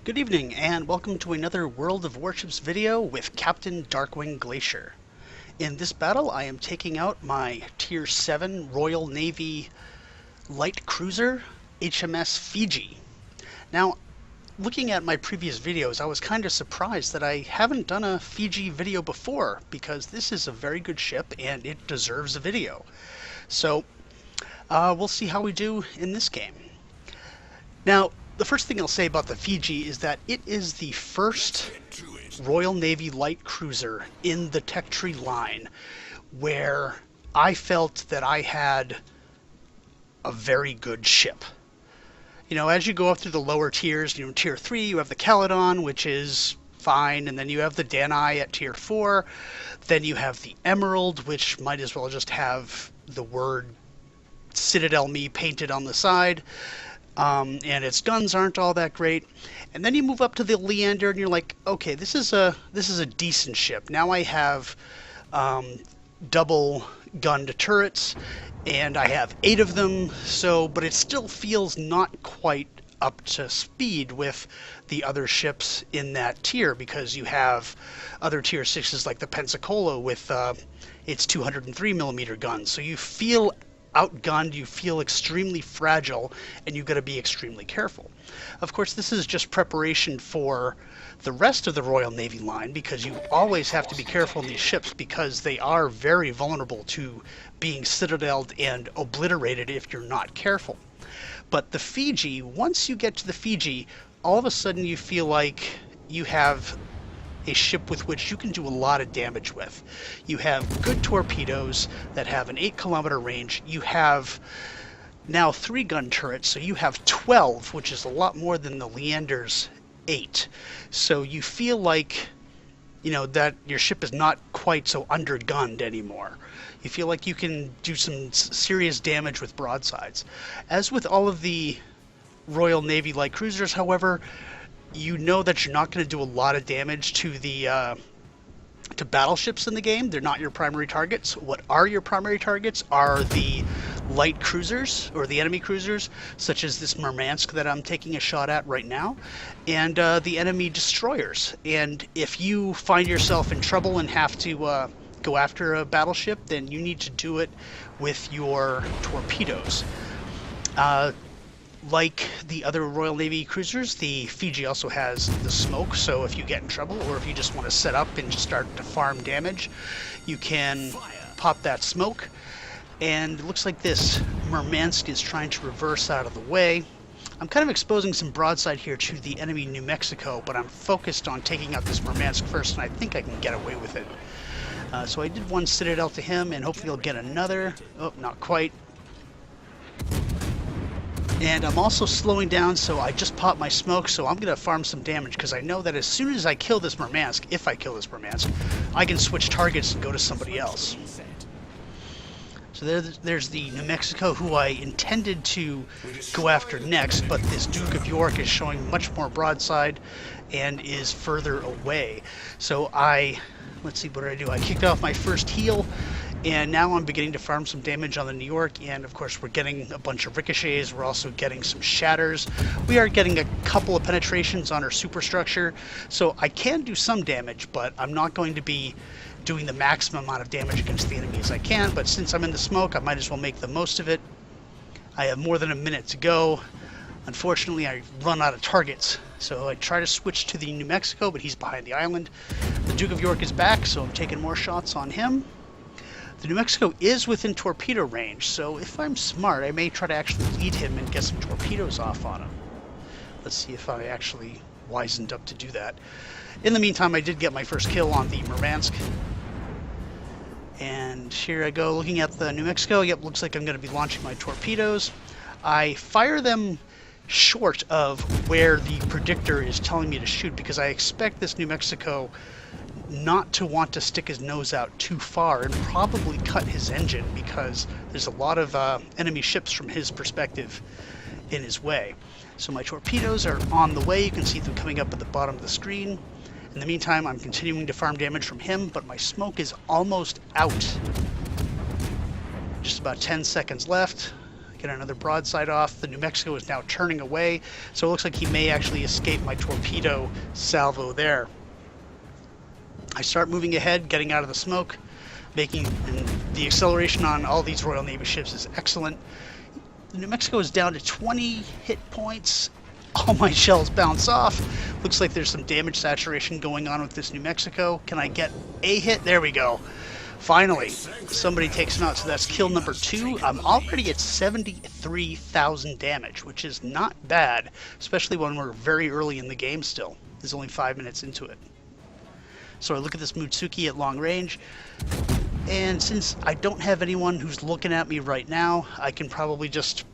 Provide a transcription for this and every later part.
Good evening, and welcome to another World of Warships video with Captain Darkwing Glacier. In this battle, I am taking out my Tier 7 Royal Navy light cruiser, HMS Fiji. Now, looking at my previous videos, I was kind of surprised that I haven't done a Fiji video before, because this is a very good ship and it deserves a video. So, we'll see how we do in this game. Now, the first thing I'll say about the Fiji is that it is the first Royal Navy light cruiser in the tech tree line where I felt that I had a very good ship. You know, as you go up through the lower tiers, you know, Tier 3, you have the Caledon, which is fine, and then you have the Danai at Tier 4, then you have the Emerald, which might as well just have the word Citadel Me painted on the side. And its guns aren't all that great. And then you move up to the Leander, and you're like, okay, this is a decent ship. Now I have double gunned turrets, and I have 8 of them. So, but it still feels not quite up to speed with the other ships in that tier, because you have other Tier 6s like the Pensacola with its 203mm guns. So you feel outgunned, you feel extremely fragile, and you've got to be extremely careful. Of course, this is just preparation for the rest of the Royal Navy line, because you always have to be careful in these ships because they are very vulnerable to being citadeled and obliterated if you're not careful. But the Fiji, once you get to the Fiji, all of a sudden you feel like you have a ship with which you can do a lot of damage with. You have good torpedoes that have an 8-kilometer range. You have now 3 gun turrets, so you have 12, which is a lot more than the Leander's 8. So you feel like, you know, that your ship is not quite so undergunned anymore. You feel like you can do some serious damage with broadsides. As with all of the Royal Navy light cruisers, however, you know that you're not going to do a lot of damage to the to battleships in the game. They're not your primary targets. What are your primary targets are the light cruisers, or the enemy cruisers, such as this Murmansk that I'm taking a shot at right now, and the enemy destroyers. And if you find yourself in trouble and have to go after a battleship, then you need to do it with your torpedoes. Like the other Royal Navy cruisers, the Fiji also has the smoke, so if you get in trouble or if you just want to set up and just start to farm damage, you can pop that smoke. And it looks like this Murmansk is trying to reverse out of the way. I'm kind of exposing some broadside here to the enemy New Mexico, but I'm focused on taking out this Murmansk first, and I think I can get away with it. So I did one Citadel to him, and hopefully I'll get another. Oh, not quite. And I'm also slowing down, so I just popped my smoke, so I'm going to farm some damage, because I know that as soon as I kill this Murmansk, if I kill this Murmansk, I can switch targets and go to somebody else. So there's the New Mexico, who I intended to go after next, but this Duke of York is showing much more broadside and is further away. So let's see, what did I do? I kicked off my first heal, and now I'm beginning to farm some damage on the New York, and of course we're getting a bunch of ricochets. We're also getting some shatters. We are getting a couple of penetrations on our superstructure, so I can do some damage, but I'm not going to be doing the maximum amount of damage against the enemy as I can. But since I'm in the smoke, I might as well make the most of it. I have more than a minute to go. Unfortunately, I run out of targets, so I try to switch to the New Mexico, but he's behind the island. The Duke of York is back, so I'm taking more shots on him. The New Mexico is within torpedo range, so if I'm smart, I may try to actually lead him and get some torpedoes off on him. Let's see if I actually wisened up to do that. In the meantime, I did get my first kill on the Murmansk. And here I go, looking at the New Mexico. Yep, looks like I'm going to be launching my torpedoes. I fire them short of where the predictor is telling me to shoot, because I expect this New Mexico not to want to stick his nose out too far and probably cut his engine, because there's a lot of enemy ships from his perspective in his way. So my torpedoes are on the way. You can see them coming up at the bottom of the screen. In the meantime, I'm continuing to farm damage from him, but my smoke is almost out. Just about 10 seconds left. Get another broadside off. The New Mexico is now turning away, so it looks like he may actually escape my torpedo salvo there. I start moving ahead, getting out of the smoke, and the acceleration on all these Royal Navy ships is excellent. The New Mexico is down to 20 hit points. All my shells bounce off. Looks like there's some damage saturation going on with this New Mexico. Can I get a hit? There we go. Finally, somebody takes him out, so that's kill number 2. I'm already at 73,000 damage, which is not bad, especially when we're very early in the game still. There's only 5 minutes into it. So I look at this Mutsuki at long range, and since I don't have anyone who's looking at me right now, I can probably just,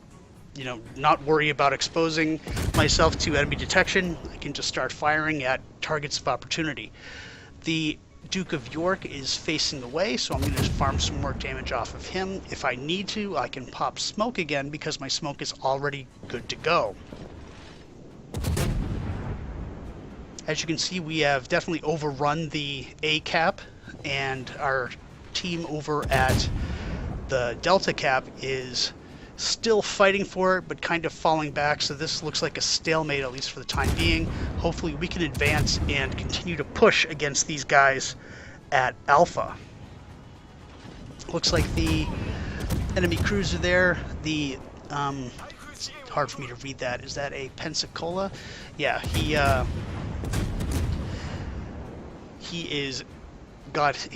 you know, not worry about exposing myself to enemy detection. I can just start firing at targets of opportunity. The Duke of York is facing away, so I'm going to farm some more damage off of him. If I need to, I can pop smoke again because my smoke is already good to go. As you can see, we have definitely overrun the A cap, and our team over at the Delta cap is still fighting for it, but kind of falling back, so this looks like a stalemate, at least for the time being. Hopefully we can advance and continue to push against these guys at Alpha. Looks like the enemy cruiser there, it's hard for me to read that. Is that a Pensacola? Yeah, he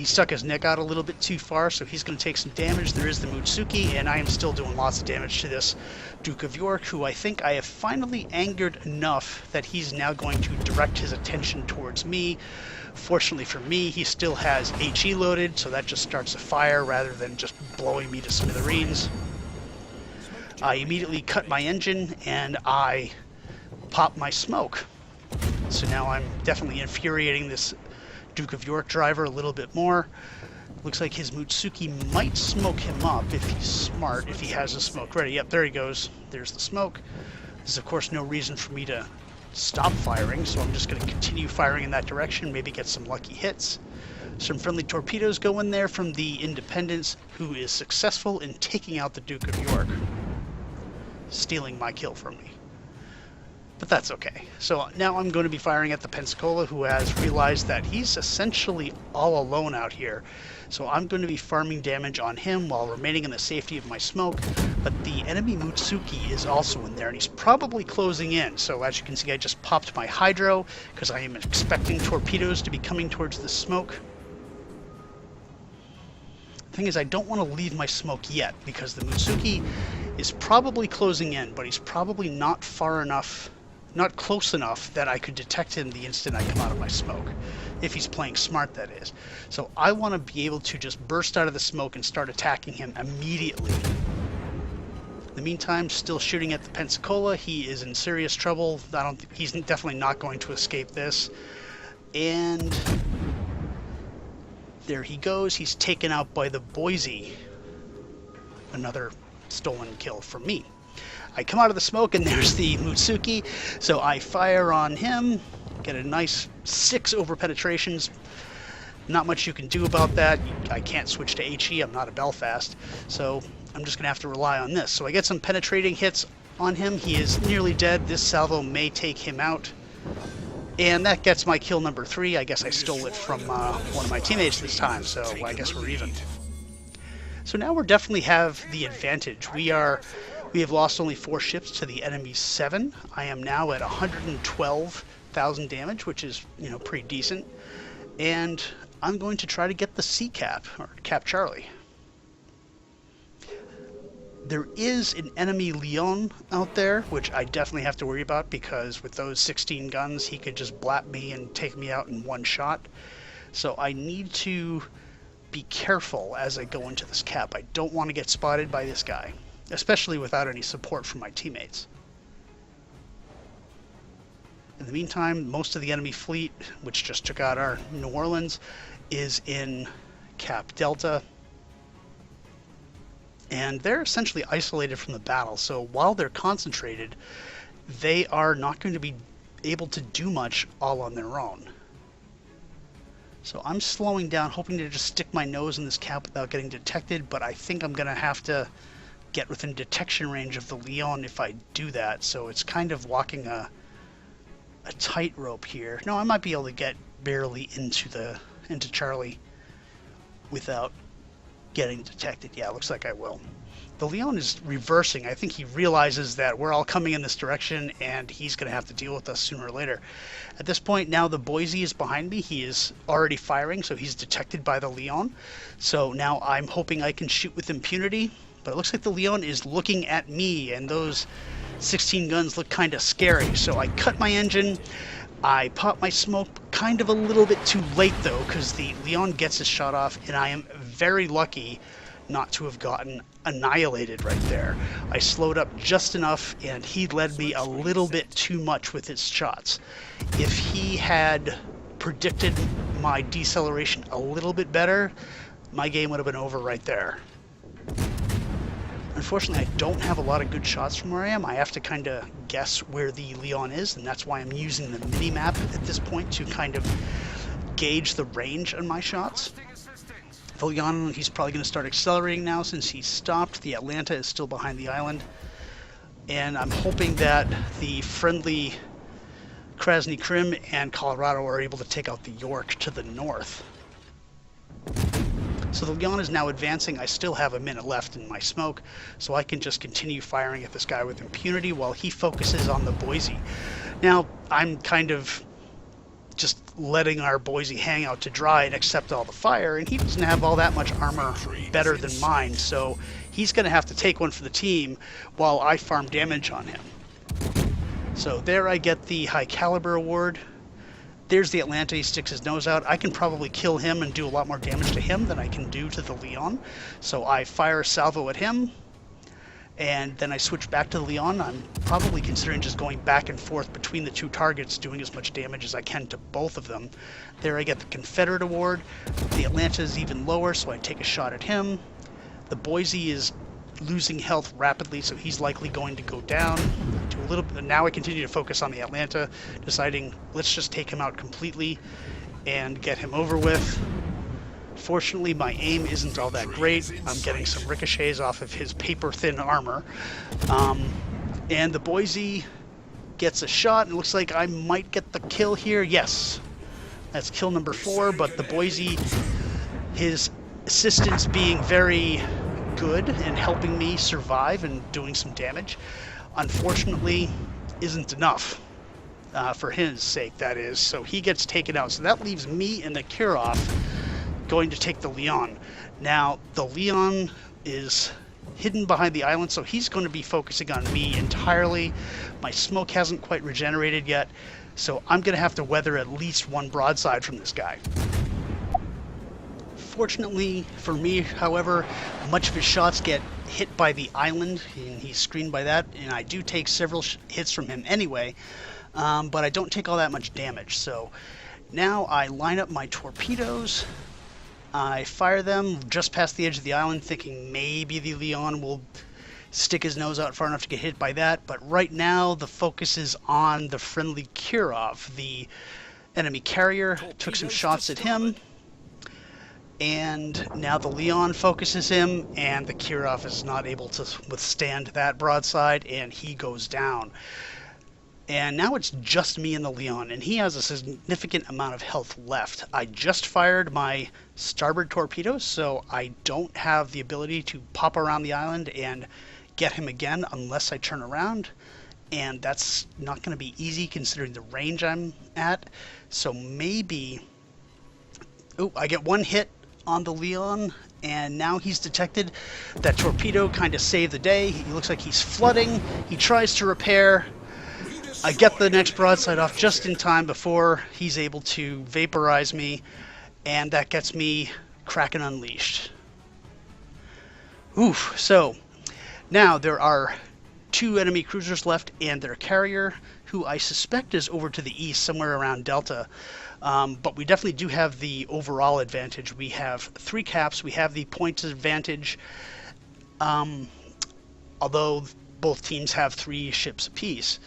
stuck his neck out a little bit too far, so he's going to take some damage. There is the Mutsuki, and I am still doing lots of damage to this Duke of York, who I think I have finally angered enough that he's now going to direct his attention towards me. Fortunately for me, he still has HE loaded, so that just starts a fire rather than just blowing me to smithereens. I immediately cut my engine, and I pop my smoke. So now I'm definitely infuriating this Duke of York driver a little bit more. Looks like his Mutsuki might smoke him up if he's smart, if he has the smoke ready. Yep, there he goes. There's the smoke. There's of course no reason for me to stop firing, so I'm just going to continue firing in that direction, maybe get some lucky hits. Some friendly torpedoes go in there from the Independence, who is successful in taking out the Duke of York, stealing my kill from me. But that's okay. So now I'm going to be firing at the Pensacola, who has realized that he's essentially all alone out here. So I'm going to be farming damage on him while remaining in the safety of my smoke. But the enemy Mutsuki is also in there, and he's probably closing in. So as you can see, I just popped my hydro because I am expecting torpedoes to be coming towards the smoke. The thing is, I don't want to leave my smoke yet because the Mutsuki is probably closing in, but he's probably not far enough, not close enough that I could detect him the instant I come out of my smoke. If he's playing smart, that is. So I want to be able to just burst out of the smoke and start attacking him immediately. In the meantime, still shooting at the Pensacola. He is in serious trouble. He's definitely not going to escape this. And there he goes. He's taken out by the Boise. Another stolen kill from me. I come out of the smoke and there's the Mutsuki, so I fire on him, get a nice 6 over penetrations. Not much you can do about that. I can't switch to HE, I'm not a Belfast, so I'm just going to have to rely on this. So I get some penetrating hits on him. He is nearly dead. This salvo may take him out. And that gets my kill number 3. I guess I stole it from one of my teammates this time, so I guess we're even. So now we definitely have the advantage. We have lost only 4 ships to the enemy's 7. I am now at 112,000 damage, which is, you know, pretty decent. And I'm going to try to get the C cap, or Cap Charlie. There is an enemy Leon out there, which I definitely have to worry about, because with those 16 guns, he could just blap me and take me out in one shot. So I need to be careful as I go into this cap. I don't want to get spotted by this guy, especially without any support from my teammates. In the meantime, most of the enemy fleet, which just took out our New Orleans, is in Cap Delta. And they're essentially isolated from the battle, so while they're concentrated, they are not going to be able to do much all on their own. So I'm slowing down, hoping to just stick my nose in this cap without getting detected, but I think I'm going to have to get within detection range of the Leon if I do that. So it's kind of walking a tightrope here. No, I might be able to get barely into Charlie without getting detected. Yeah, looks like I will. The Leon is reversing. I think he realizes that we're all coming in this direction and he's going to have to deal with us sooner or later. At this point, now the Boise is behind me. He is already firing, so he's detected by the Leon. So now I'm hoping I can shoot with impunity, but it looks like the Leon is looking at me, and those 16 guns look kind of scary. So I cut my engine. I pop my smoke kind of a little bit too late, though, because the Leon gets his shot off, and I am very lucky not to have gotten annihilated right there. I slowed up just enough, and he led me a little bit too much with his shots. If he had predicted my deceleration a little bit better, my game would have been over right there. Unfortunately, I don't have a lot of good shots from where I am. I have to kind of guess where the Leon is, and that's why I'm using the mini-map at this point to kind of gauge the range on my shots. The Leon, he's probably going to start accelerating now since he's stopped. The Atlanta is still behind the island. And I'm hoping that the friendly Krasny Krim and Colorado are able to take out the York to the north. So the Leon is now advancing. I still have a minute left in my smoke, so I can just continue firing at this guy with impunity while he focuses on the Boise. Now, I'm kind of just letting our Boise hang out to dry and accept all the fire, and he doesn't have all that much armor better than mine, so he's going to have to take one for the team while I farm damage on him. So there I get the high caliber award. There's the Atlanta. He sticks his nose out. I can probably kill him and do a lot more damage to him than I can do to the Leon, so I fire a salvo at him, and then I switch back to the Leon. I'm probably considering just going back and forth between the two targets, doing as much damage as I can to both of them. There I get the Confederate award. The Atlanta is even lower, so I take a shot at him. The Boise is losing health rapidly, so he's likely going to go down to a little bit. Now I continue to focus on the Atlanta, deciding let's just take him out completely and get him over with. Fortunately, my aim isn't all that great. I'm getting some ricochets off of his paper-thin armor. And the Boise gets a shot. It looks like I might get the kill here. Yes, that's kill number 4, but the Boise, his assistance being very good and helping me survive and doing some damage, unfortunately isn't enough. For his sake, that is. So he gets taken out. So that leaves me and the Kirov going to take the Leon. Now, the Leon is hidden behind the island, so he's going to be focusing on me entirely. My smoke hasn't quite regenerated yet, so I'm going to have to weather at least one broadside from this guy. Fortunately for me, however, much of his shots get hit by the island, and he's screened by that, and I do take several hits from him anyway, but I don't take all that much damage. So now I line up my torpedoes. I fire them just past the edge of the island, thinking maybe the Leon will stick his nose out far enough to get hit by that, but right now the focus is on the friendly Kirov. The enemy carrier took some shots at him, and now the Leon focuses him, and the Kirov is not able to withstand that broadside, and he goes down. And now it's just me and the Leon, and he has a significant amount of health left. I just fired my starboard torpedoes, so I don't have the ability to pop around the island and get him again unless I turn around, and that's not going to be easy considering the range I'm at. So maybe... Oh, I get one hit on the Leon, and now he's detected. That torpedo kind of saved the day. He looks like he's flooding. He tries to repair. I get the next broadside off just in time before he's able to vaporize me, and that gets me Kraken Unleashed. Oof. So now there are 2 enemy cruisers left and their carrier, who I suspect is over to the east somewhere around Delta. But we definitely do have the overall advantage. We have 3 caps. We have the points advantage, although both teams have 3 ships apiece.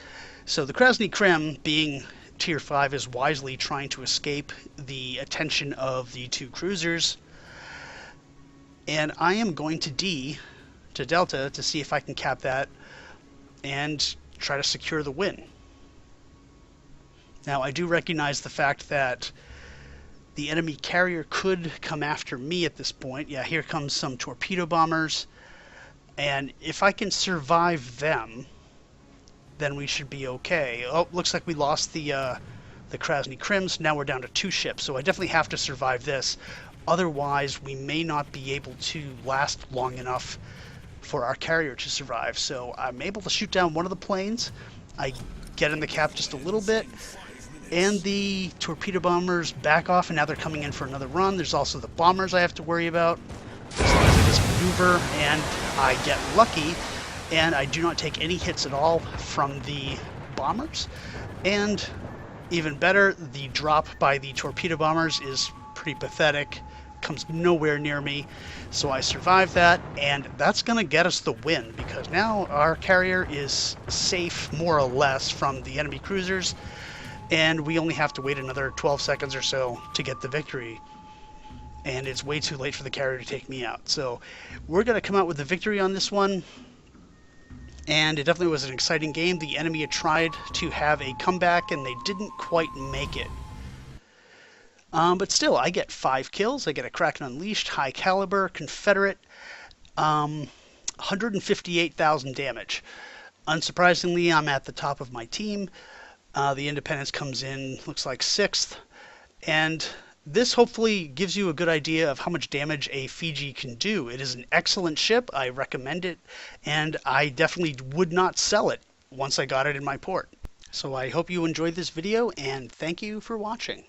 So the Krasny Krim, being Tier 5, is wisely trying to escape the attention of the 2 cruisers. And I am going to D to Delta to see if I can cap that and try to secure the win. Now, I do recognize the fact that the enemy carrier could come after me at this point. Yeah, here comes some torpedo bombers. And if I can survive them, then we should be okay. Oh, looks like we lost the Krasny Krims. Now we're down to 2 ships, so I definitely have to survive this. Otherwise, we may not be able to last long enough for our carrier to survive. So I'm able to shoot down one of the planes. I get in the cap just a little bit, and the torpedo bombers back off, and now they're coming in for another run. There's also the bombers I have to worry about. As long as I just maneuver and I get lucky, and I do not take any hits at all from the bombers. And even better, the drop by the torpedo bombers is pretty pathetic. Comes nowhere near me. So I survive that, and that's going to get us the win, because now our carrier is safe, more or less, from the enemy cruisers, and we only have to wait another 12 seconds or so to get the victory. And it's way too late for the carrier to take me out. So we're going to come out with the victory on this one. And it definitely was an exciting game. The enemy had tried to have a comeback, and they didn't quite make it. But still, I get 5 kills. I get a Kraken Unleashed, high caliber, Confederate, 158,000 damage. Unsurprisingly, I'm at the top of my team. The Independence comes in, looks like 6th. And this hopefully gives you a good idea of how much damage a Fiji can do. It is an excellent ship. I recommend it, and I definitely would not sell it once I got it in my port. So I hope you enjoyed this video, and thank you for watching.